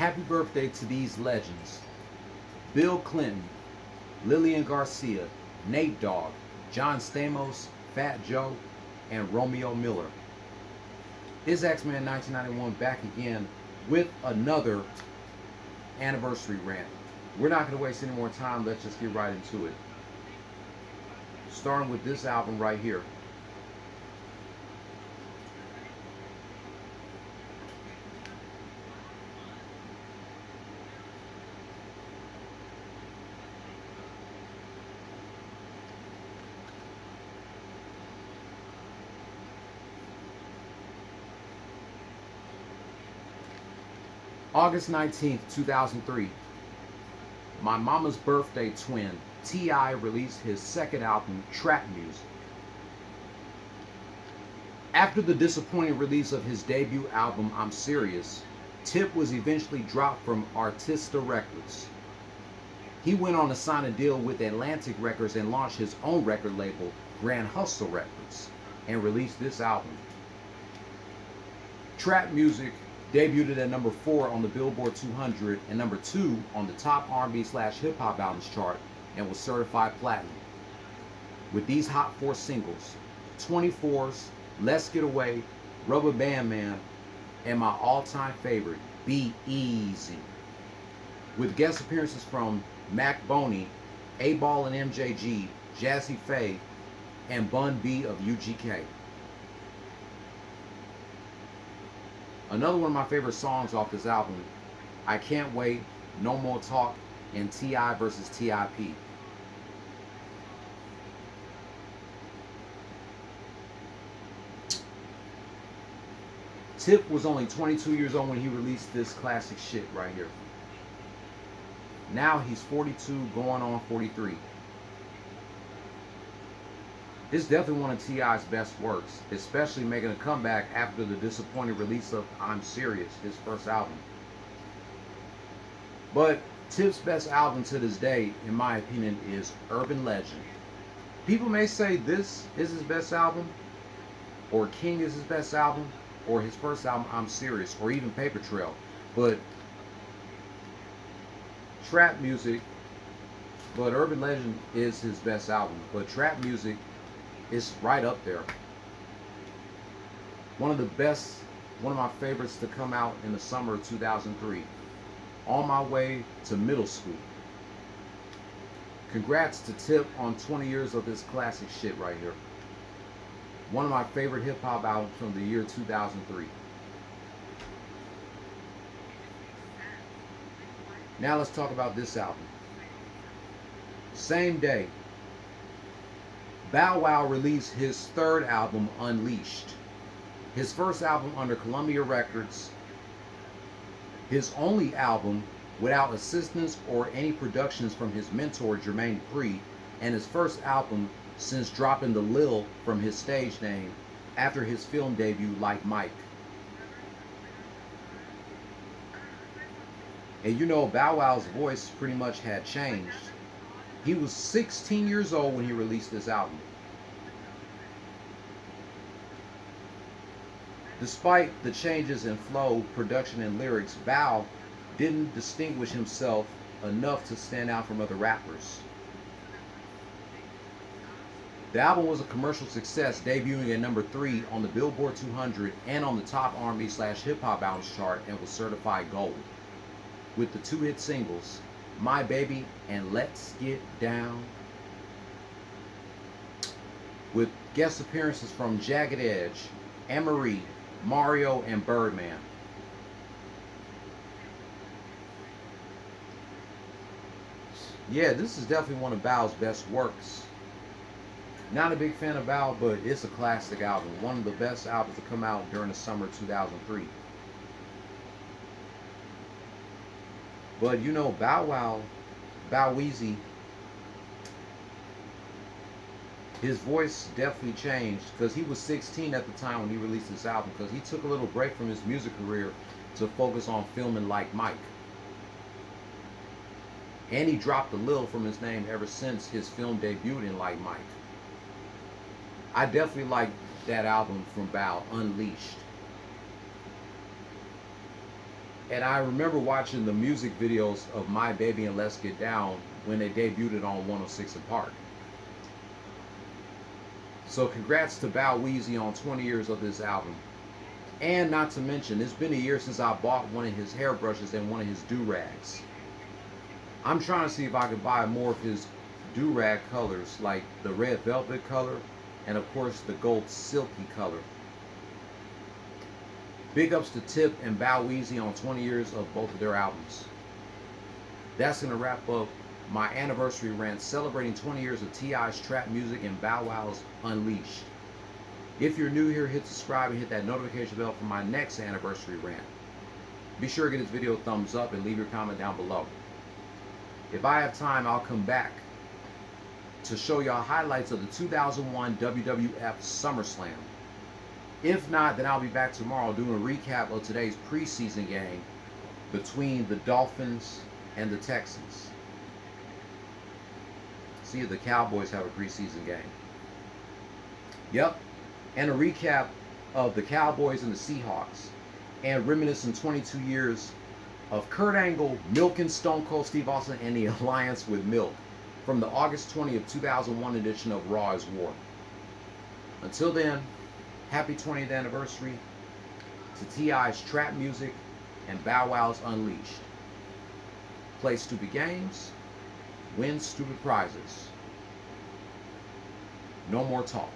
Happy birthday to these legends: Bill Clinton, Lillian Garcia, Nate Dogg, John Stamos, Fat Joe, and Romeo Miller. Is X-Men 1991 back again with another anniversary rant? We're not going to waste any more time. Let's just get right into it. Starting with this album right here. August 19th, 2003. My mama's birthday twin, T.I., released his second album, Trap Muzik. After the disappointing release of his debut album, I'm Serious, Tip was eventually dropped from Arista Records. He went on to sign a deal with Atlantic Records and launched his own record label, Grand Hustle Records, and released this album. Trap Muzik debuted at number 4 on the Billboard 200 and number 2 on the top R&B/hip hop albums chart, and was certified platinum. With these hot 4 singles, 24's, Let's Get Away, Rubber Band Man, and my all-time favorite, Be Easy. With guest appearances from Mac Boney, A-Ball and MJG, Jazzy Faye, and Bun B of UGK. Another one of my favorite songs off this album, I Can't Wait, No More Talk, and T.I. versus T.I.P. Tip was only 22 years old when he released this classic shit right here. Now he's 42, going on 43. This is definitely one of T.I.'s best works, especially making a comeback after the disappointing release of I'm Serious, his first album. But Tip's best album to this day, in my opinion, is Urban Legend. People may say this is his best album, or King is his best album, or his first album, I'm Serious, or even Paper Trail. But Urban Legend is his best album. But Trap Muzik is right up there. One of my favorites to come out in the summer of 2003. On my way to middle school. Congrats to Tip on 20 years of this classic shit right here. One of my favorite hip hop albums from the year 2003. Now let's talk about this album. Same day, Bow Wow released his third album, Unleashed. His first album under Columbia Records. His only album without assistance or any productions from his mentor, Jermaine Dupri, and his first album since dropping the Lil from his stage name after his film debut, Like Mike. And you know, Bow Wow's voice pretty much had changed. He was 16 years old when he released this album. Despite the changes in flow, production, and lyrics, Bow didn't distinguish himself enough to stand out from other rappers. The album was a commercial success, debuting at number 3 on the Billboard 200 and on the top R&B/hip hop albums chart, and was certified gold. With the 2 hit singles, My Baby and Let's Get Down. With guest appearances from Jagged Edge, Anne-Marie, Mario, and Birdman. Yeah, this is definitely one of Bow's best works. Not a big fan of Bow, but it's a classic album. One of the best albums to come out during the summer of 2003. But you know, Bow Weezy, his voice definitely changed because he was 16 at the time when he released this album, because he took a little break from his music career to focus on filming Like Mike. And he dropped the Lil from his name ever since his film debuted in Like Mike. I definitely like that album from Bow, Unleashed. And I remember watching the music videos of My Baby and Let's Get Down when they debuted it on 106 and Park. So congrats to Bow Weezy on 20 years of this album. And not to mention, it's been a year since I bought one of his hairbrushes and one of his do-rags. I'm trying to see if I can buy more of his do-rag colors, like the red velvet color and of course the gold silky color. Big ups to Tip and Bow Weezy on 20 years of both of their albums. That's going to wrap up my anniversary rant celebrating 20 years of T.I.'s trap music and Bow Wow's Unleashed. If you're new here, hit subscribe and hit that notification bell for my next anniversary rant. Be sure to give this video a thumbs up and leave your comment down below. If I have time, I'll come back to show y'all highlights of the 2001 WWF SummerSlam. If not, then I'll be back tomorrow doing a recap of today's preseason game between the Dolphins and the Texans. See if the Cowboys have a preseason game. Yep. And a recap of the Cowboys and the Seahawks. And reminiscing 22 years of Kurt Angle, Milk and Stone Cold Steve Austin, and the alliance with Milk from the August 20th, 2001 edition of Raw is War. Until then, happy 20th anniversary to T.I.'s trap music and Bow Wow's Unleashed. Play stupid games, win stupid prizes. No more talk.